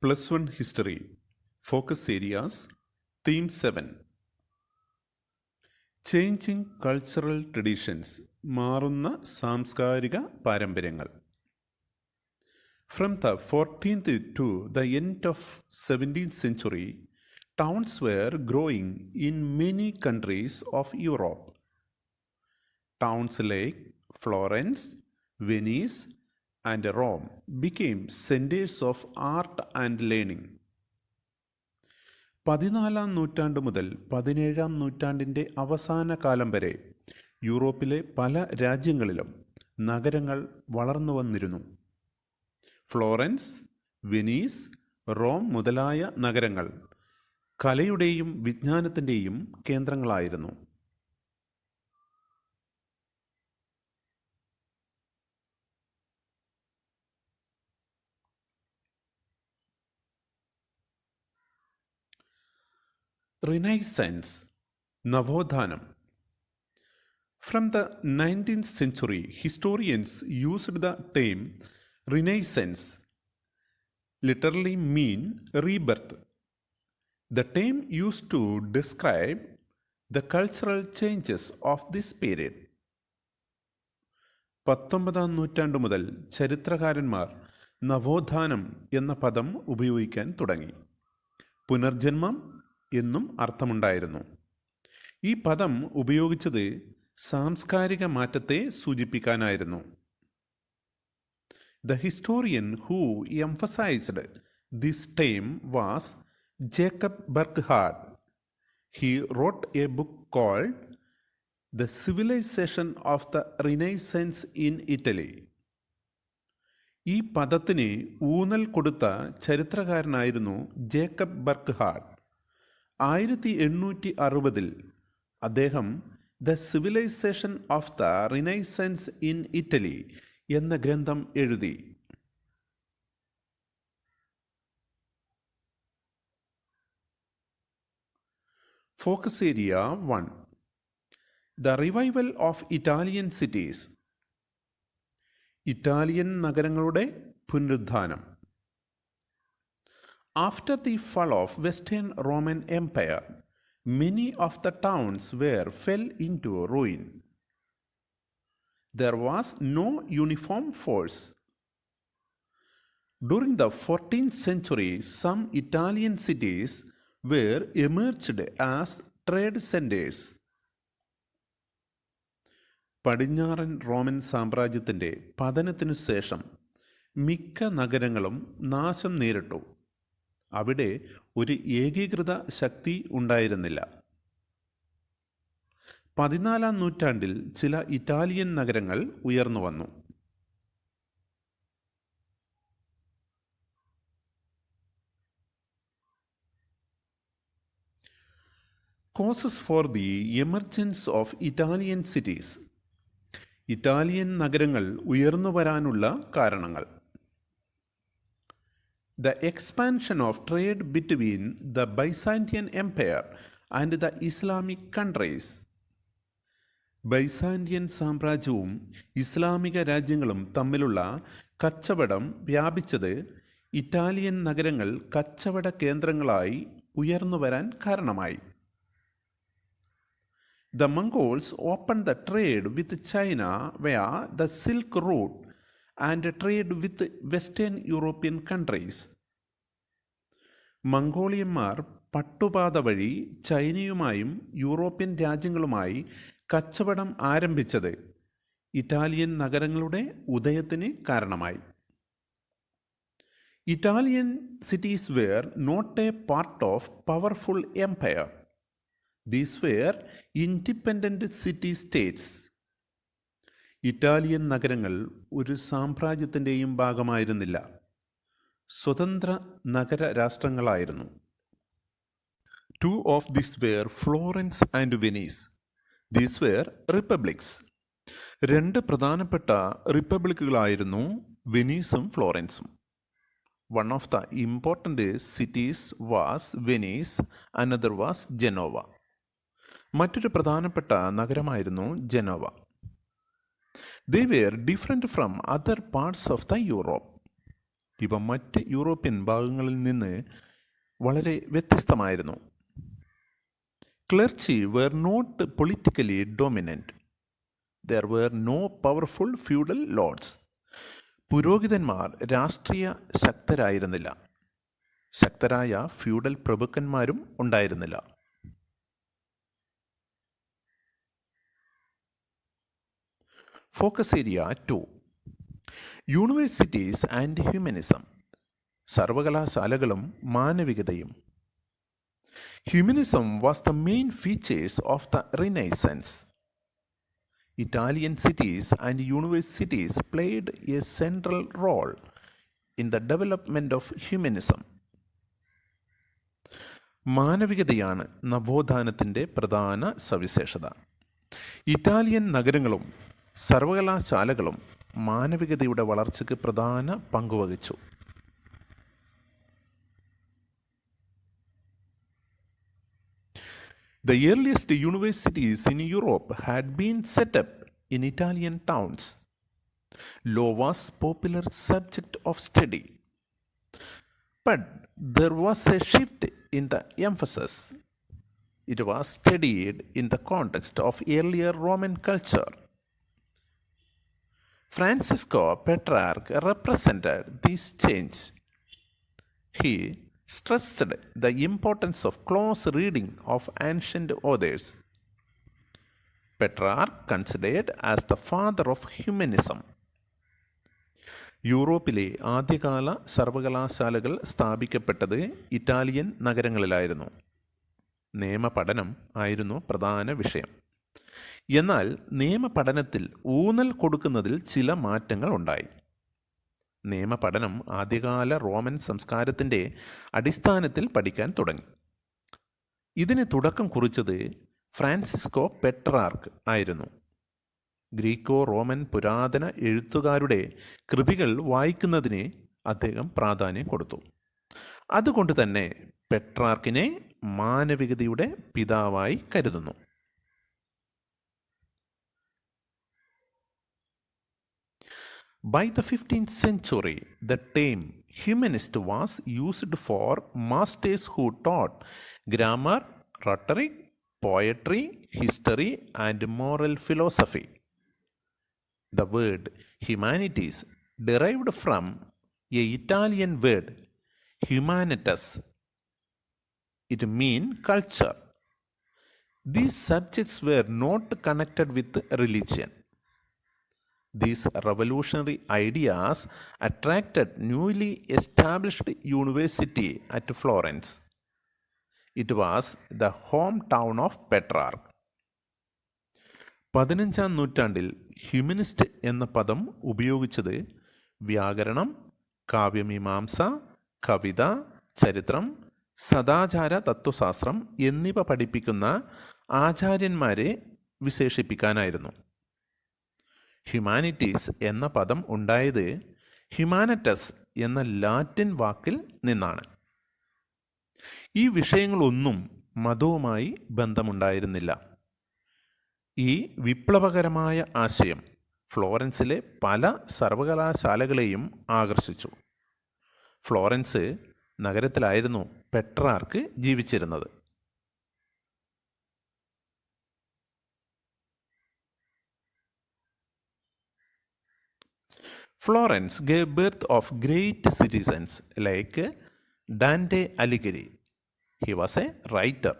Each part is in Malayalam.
+1 History. Focus areas. Theme 7. Changing cultural traditions. മാറുന്ന സാംസ്കാരിക പാരമ്പര്യങ്ങൾ. From the 14th to the end of 17th century, towns were growing in many countries of Europe. Towns like Florence, Venice, and Rome became centers of art and learning. 14-ാം നൂറ്റാണ്ട് മുതൽ 17-ാം നൂറ്റാണ്ടിൻ്റെ അവസാന കാലം വരെ യൂറോപ്പിലെ പല രാജ്യങ്ങളിലും നഗരങ്ങൾ വളർന്നു വന്നിരുന്നു. ഫ്ലോറൻസ്, വെനീസ്, റോം മുതലായ നഗരങ്ങൾ കലയുടെയും വിജ്ഞാനത്തിൻ്റെയും കേന്ദ്രങ്ങളായിരുന്നു. Renaissance, നവോത്ഥാനം. From the 19th century, historians used the term Renaissance literally mean rebirth. The term used to describe the cultural changes of this period. 19-ാം നൂറ്റാണ്ടു മുതൽ ചരിത്രകാരന്മാർ നവോത്ഥാനം എന്ന പദം ഉപയോഗിക്കാൻ തുടങ്ങി. പുനർജന്മം എന്നും അർത്ഥമുണ്ടായിരുന്നു. ഈ പദം ഉപയോഗിച്ചത് സാംസ്കാരിക മാറ്റത്തെ സൂചിപ്പിക്കാനായിരുന്നു. The historian who emphasized this term was Jacob Burckhardt. He wrote a book called The Civilization of the Renaissance in Italy. ഈ പദത്തിന് ഊന്നൽ കൊടുത്ത ചരിത്രകാരനായിരുന്നു ജേക്കബ് ബർക്ക്ഹാർട്ട്. 1860 അദ്ദേഹം the civilisation of the renaissance in Italy എന്ന ഗ്രന്ഥം എഴുതി. Focus area 1. The revival of Italian cities. Italian നഗരങ്ങളുടെ പുനരുദ്ധാനം. After the fall of Western Roman Empire, many of the towns fell into ruin. There was no uniform force. During the 14th century, some Italian cities were emerged as trade centers. പടിഞ്ഞാറൻ റോമൻ സാമ്രാജ്യത്തിൻ്റെ പതനത്തിനു ശേഷം മിക്ക നഗരങ്ങളും നാശം നേരിട്ടു. അവിടെ ഒരു ഏകീകൃത ശക്തി ഉണ്ടായിരുന്നില്ല. 14-ാം നൂറ്റാണ്ടിൽ ചില ഇറ്റാലിയൻ നഗരങ്ങൾ ഉയർന്നു വന്നു. Causes for the emergence of Italian cities. Italian നഗരങ്ങൾ ഉയർന്നു വരാനുള്ള കാരണങ്ങൾ. The expansion of trade between the Byzantine Empire and the Islamic countries. Byzantine സാമ്രാജ്യവും ഇസ്ലാമിക രാജ്യങ്ങളും തമ്മിലുള്ള കച്ചവടം വ്യാപിച്ചത് ഇറ്റാലിയൻ നഗരങ്ങൾ കച്ചവട കേന്ദ്രങ്ങളായി ഉയർന്നു വരാൻ കാരണമായി. The Mongols opened the trade with China via the Silk Route and trade with Western European countries. മംഗോളിയന്മാർ പട്ടുപാത വഴി ചൈനയുമായും യൂറോപ്യൻ രാജ്യങ്ങളുമായി കച്ചവടം ആരംഭിച്ചത് ഇറ്റാലിയൻ നഗരങ്ങളുടെ ഉദയത്തിന് കാരണമായി. Italian cities were not a part of powerful empire. These were independent city states. Italian നഗരങ്ങൾ ഒരു സാമ്രാജ്യത്തിൻ്റെയും ഭാഗമായിരുന്നില്ല, സ്വതന്ത്ര നഗര രാഷ്ട്രങ്ങളായിരുന്നു. 2 of these were Florence and Venice. These were republics. 2 പ്രധാനപ്പെട്ട റിപ്പബ്ലിക്കുകളായിരുന്നു വെനീസും ഫ്ലോറൻസും. One of the important cities was Venice, another was Genova. മറ്റൊരു പ്രധാനപ്പെട്ട നഗരമായിരുന്നു Genoa. They were different from other parts of the Europe. ഇവ മറ്റ് യൂറോപ്യൻ ഭാഗങ്ങളിൽ നിന്ന് വളരെ വ്യത്യസ്തമായിരുന്നു. ക്ലർച്ചി were not politically dominant. There were no powerful feudal lords. പുരോഹിതന്മാർ രാഷ്ട്രീയ ശക്തരായിരുന്നില്ല. ശക്തരായ ഫ്യൂഡൽ പ്രഭുക്കന്മാരും ഉണ്ടായിരുന്നില്ല. Focus area 2. Universities and humanism. സർവകലാശാലകളും മാനവികതയും. Humanism was the main features of the Renaissance. Italian cities and universities played a central role in the development of humanism. മാനവികതയാണ് നവോത്ഥാനത്തിൻ്റെ പ്രധാന സവിശേഷത. ഇറ്റാലിയൻ നഗരങ്ങളും സർവകലാശാലകളും മാനവികതയുടെ വളർച്ചയ്ക്ക് പ്രധാന പങ്കുവഹിച്ചു. The earliest universities in Europe had been set up in Italian towns. Law was a popular subject of study. But there was a shift in the emphasis. It was studied in the context of earlier Roman culture. Francisco Petrarch represented this change. He stressed the importance of close reading of ancient authors. Petrarch considered as the father of humanism. യൂറോപ്പിലെ ആദ്യകാല സർവകലാശാലകൾ സ്ഥാപിക്കപ്പെട്ടത് ഇറ്റാലിയൻ നഗരങ്ങളിലായിരുന്നു. നിയമപഠനം ആയിരുന്നു പ്രധാന വിഷയം. എന്നാൽ നിയമപഠനത്തിൽ ഊന്നൽ കൊടുക്കുന്നതിൽ ചില മാറ്റങ്ങൾ ഉണ്ടായി. നിയമപഠനം ആദ്യകാല റോമൻ സംസ്കാരത്തിൻ്റെ അടിസ്ഥാനത്തിൽ പഠിക്കാൻ തുടങ്ങി. ഇതിന് തുടക്കം കുറിച്ചത് ഫ്രാൻസിസ്കോ പെട്രാർക്ക് ആയിരുന്നു. ഗ്രീക്കോ റോമൻ പുരാതന എഴുത്തുകാരുടെ കൃതികൾ വായിക്കുന്നതിന് അദ്ദേഹം പ്രാധാന്യം കൊടുത്തു. അതുകൊണ്ട് തന്നെ പെട്രാർക്കിനെ മാനവികതയുടെ പിതാവായി കരുതുന്നു. By the 15th century, the term humanist was used for masters who taught grammar, rhetoric, poetry, history, and moral philosophy. The word humanities derived from an Italian word, humanitas. It means culture. These subjects were not connected with religion. These revolutionary ideas attracted newly established university at Florence. It was the hometown of Petrarch. 15-ാം നൂറ്റാണ്ടിൽ ഹ്യൂമനിസ്റ്റ് എന്ന പദം ഉപയോഗിച്ചത് വ്യാകരണം, കാവ്യമീമാംസ, കവിത, ചരിത്രം, സദാചാര തത്വശാസ്ത്രം എന്നിവ പഠിപ്പിക്കുന്ന ആചാര്യന്മാരെ വിശേഷിപ്പിക്കാനായിരുന്നു. ഹ്യൂമാനിറ്റീസ് എന്ന പദം ഉണ്ടായത് ഹ്യൂമാനറ്റസ് എന്ന ലാറ്റിൻ വാക്കിൽ നിന്നാണ്. ഈ വിഷയങ്ങളൊന്നും മതവുമായി ബന്ധമുണ്ടായിരുന്നില്ല. ഈ വിപ്ലവകരമായ ആശയം ഫ്ലോറൻസിലെ പല സർവകലാശാലകളെയും ആകർഷിച്ചു. ഫ്ലോറൻസ് നഗരത്തിലായിരുന്നു പെട്രാർക്ക് ജീവിച്ചിരുന്നത്. Florence gave birth of great citizens like Dante Alighieri. He was a writer.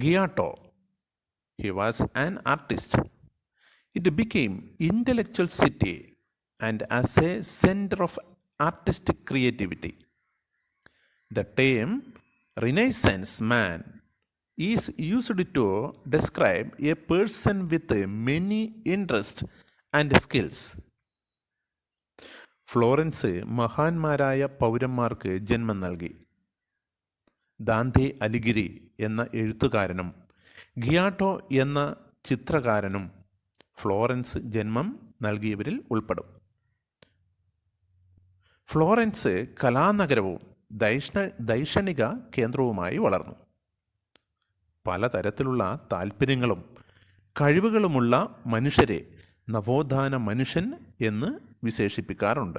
Giotto. He was an artist. It became intellectual city and as a center of artistic creativity. The term Renaissance man is used to describe a person with many interests and skills. Florence മഹാന്മാരായ പൗരന്മാർക്ക് ജന്മം നൽകി. ദാന്തെ അലിഗിരി എന്ന എഴുത്തുകാരനും ഗിയാട്ടോ എന്ന ചിത്രകാരനും ഫ്ലോറൻസ് ജന്മം നൽകിയവരിൽ ഉൾപ്പെടും. ഫ്ലോറൻസ് കലാനഗരവും ദൈക്ഷണിക കേന്ദ്രവുമായി വളർന്നു. പലതരത്തിലുള്ള താൽപ്പര്യങ്ങളും കഴിവുകളുമുള്ള മനുഷ്യരെ നവോത്ഥാന മനുഷ്യൻ എന്ന് വിശേഷിപ്പിക്കാറുണ്ട്.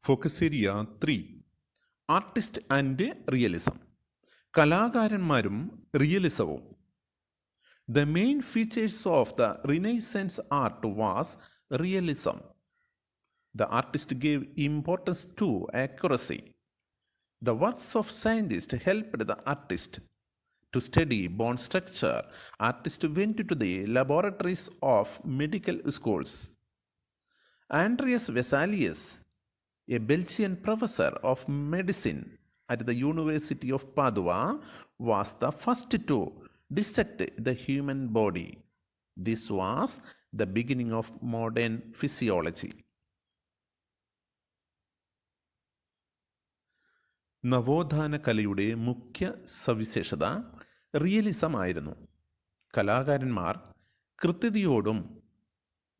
Focus area 3 artist and realism. കലാകാരന്മാരും റിയലിസവും. The main features of the Renaissance art was realism. The artist gave importance to accuracy. The works of scientists helped the artist to study bone structure. Artists went to the laboratories of medical schools. Andreas Vesalius, a Belgian professor of medicine at the University of Padua, was the first to dissect the human body. This was the beginning of modern physiology. നവോത്ഥാന കലയുടെ മുഖ്യ സവിശേഷത റിയലിസം ആയിരുന്നു. കലാകാരന്മാർ കൃത്യതയോടും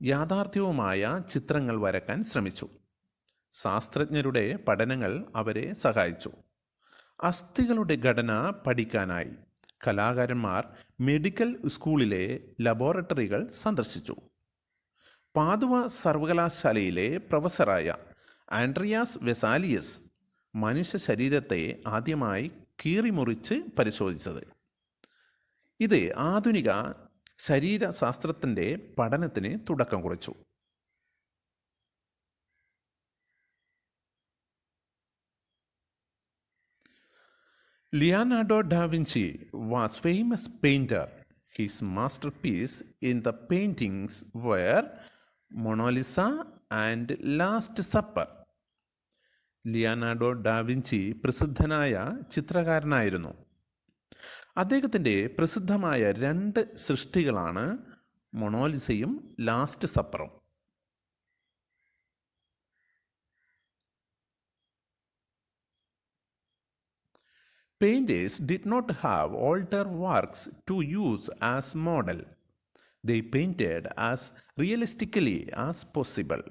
യാഥാർത്ഥ്യവുമായ ചിത്രങ്ങൾ വരയ്ക്കാൻ ശ്രമിച്ചു. ശാസ്ത്രജ്ഞരുടെ പഠനങ്ങൾ അവരെ സഹായിച്ചു. അസ്ഥികളുടെ ഘടന പഠിക്കാനായി കലാകാരന്മാർ മെഡിക്കൽ സ്കൂളിലെ ലബോറട്ടറികൾ സന്ദർശിച്ചു. പാദുവ സർവകലാശാലയിലെ പ്രൊഫസറായ ആൻഡ്രിയാസ് വെസാലിയസ് മനുഷ്യ ശരീരത്തെ ആദ്യമായി കീറിമുറിച്ച് പരിശോധിച്ചത്. ഇത് ആധുനിക ശരീരശാസ്ത്രത്തിൻ്റെ പഠനത്തിന് തുടക്കം കുറിച്ചു. Leonardo da Vinci was famous painter. His masterpiece in the paintings were Mona Lisa and Last Supper. Leonardo da Vinci പ്രസിദ്ധനായ ചിത്രകാരനായിരുന്നു. അദ്ദേഹത്തിൻ്റെ പ്രസിദ്ധമായ 2 സൃഷ്ടികളാണ് മൊണോലിസയും last സപ്പറും. Painters did not have older works to use as model. They painted as realistically as possible.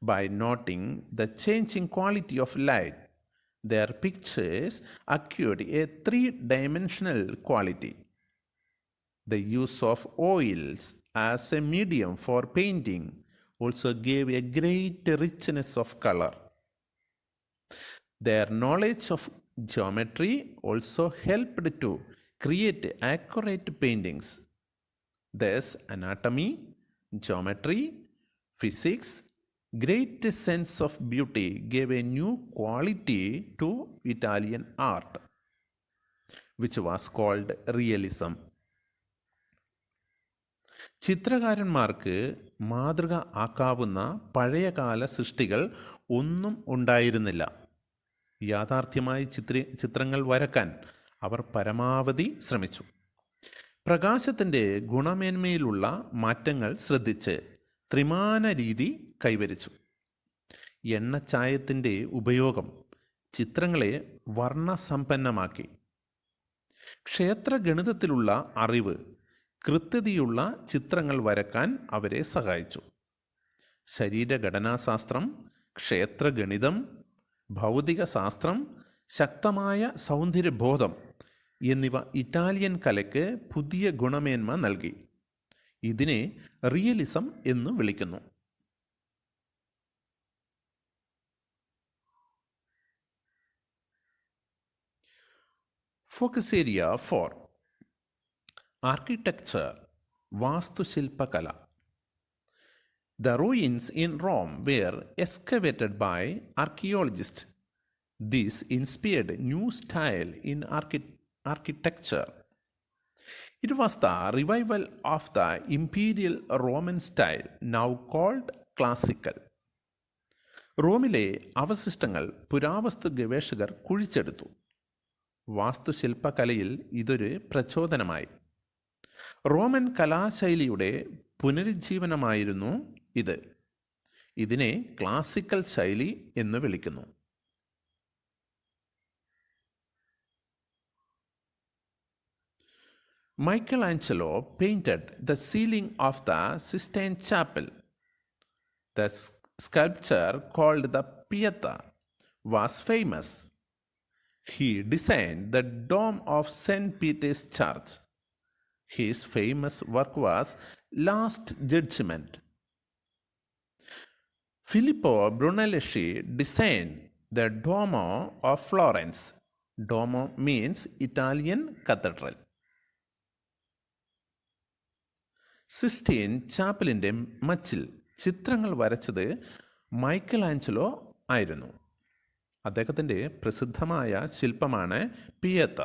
By noting the changing quality of light, their pictures acquired a 3-dimensional quality. The use of oils as a medium for painting also gave a great richness of color. Their knowledge of geometry also helped to create accurate paintings. Thus, anatomy, geometry, physics, great sense of beauty gave a new quality to Italian art, which was called realism. ചിത്രകാരന്മാർക്ക് മാതൃക ആക്കാവുന്ന പഴയകാല സൃഷ്ടികൾ ഒന്നും ഉണ്ടായിരുന്നില്ല. യാഥാർത്ഥ്യമായി ചിത്രങ്ങൾ വരക്കാൻ അവർ പരമാവധി ശ്രമിച്ചു. പ്രകാശത്തിൻ്റെ ഗുണമേന്മയിലുള്ള മാറ്റങ്ങൾ ശ്രദ്ധിച്ച് ത്രിമാന രീതി കൈവരിച്ചു. എണ്ണച്ചായത്തിൻ്റെ ഉപയോഗം ചിത്രങ്ങളെ വർണ്ണസമ്പന്നമാക്കി. ക്ഷേത്രഗണിതത്തിലുള്ള അറിവ് കൃത്യതയുള്ള ചിത്രങ്ങൾ വരക്കാൻ അവരെ സഹായിച്ചു. ശരീരഘടനാശാസ്ത്രം, ക്ഷേത്രഗണിതം, ഭൗതിക ശാസ്ത്രം, ശക്തമായ സൗന്ദര്യബോധം എന്നിവ ഇറ്റാലിയൻ കലയ്ക്ക് പുതിയ ഗുണമേന്മ നൽകി. ഇതിനെ റിയലിസം എന്ന് വിളിക്കുന്നു. ഫോക്കസ് ഏരിയ 4 ആർക്കിടെക്ചർ, വാസ്തുശില്പകല. The ruins in Rome were excavated by archaeologists. This inspired new style in architecture. It was the revival of the imperial Roman style, now called classical. റോമിലെ അവശിഷ്ടങ്ങൾ പുരാവസ്തു ഗവേഷകർ കുഴിച്ചെടുത്തു. വാസ്തുശില്പകലയിൽ ഇതൊരു പ്രചോദനമായി. റോമൻ കലാശൈലിയുടെ പുനരുജ്ജീവനമായിരുന്നു ഇത്. ഇതിനെ ക്ലാസിക്കൽ ശൈലി എന്ന് വിളിക്കുന്നു. Michelangelo painted the ceiling of the Sistine Chapel. The sculpture called the Pieta was famous. He designed the dome of St. Peter's Church. His famous work was Last Judgment. Filippo Brunelleschi designed the Duomo of Florence. Duomo means Italian cathedral. Sistine ചാപ്പലിൻ്റെ മച്ചിൽ ചിത്രങ്ങൾ വരച്ചത് മൈക്കൽ ആഞ്ചലോ ആയിരുന്നു. അദ്ദേഹത്തിൻ്റെ പ്രസിദ്ധമായ ശില്പമാണ് പിയത്ത.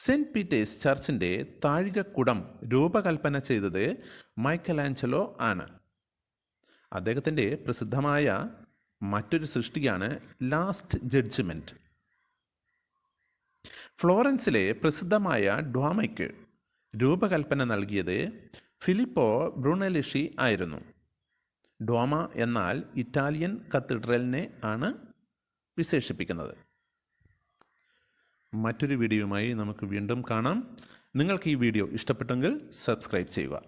സെൻറ്റ് പീറ്റേഴ്സ് ചർച്ചിൻ്റെ താഴികക്കുടം രൂപകൽപ്പന ചെയ്തത് മൈക്കൽ ആഞ്ചലോ ആണ്. അദ്ദേഹത്തിൻ്റെ പ്രസിദ്ധമായ മറ്റൊരു സൃഷ്ടിയാണ് ലാസ്റ്റ് ജഡ്ജ്മെൻറ്റ്. ഫ്ലോറൻസിലെ പ്രസിദ്ധമായ ഡ്വാമയ്ക്ക് രൂപകൽപ്പന നൽകിയത് ഫിലിപ്പോ ബ്രൂണെല്ലിഷി ആയിരുന്നു. ഡോമ എന്നാൽ ഇറ്റാലിയൻ കത്തീഡ്രലിനെ ആണ് വിശേഷിപ്പിക്കുന്നത്. മറ്റൊരു വീഡിയോയുമായി നമുക്ക് വീണ്ടും കാണാം. നിങ്ങൾക്ക് ഈ വീഡിയോ ഇഷ്ടപ്പെട്ടെങ്കിൽ സബ്സ്ക്രൈബ് ചെയ്യുക.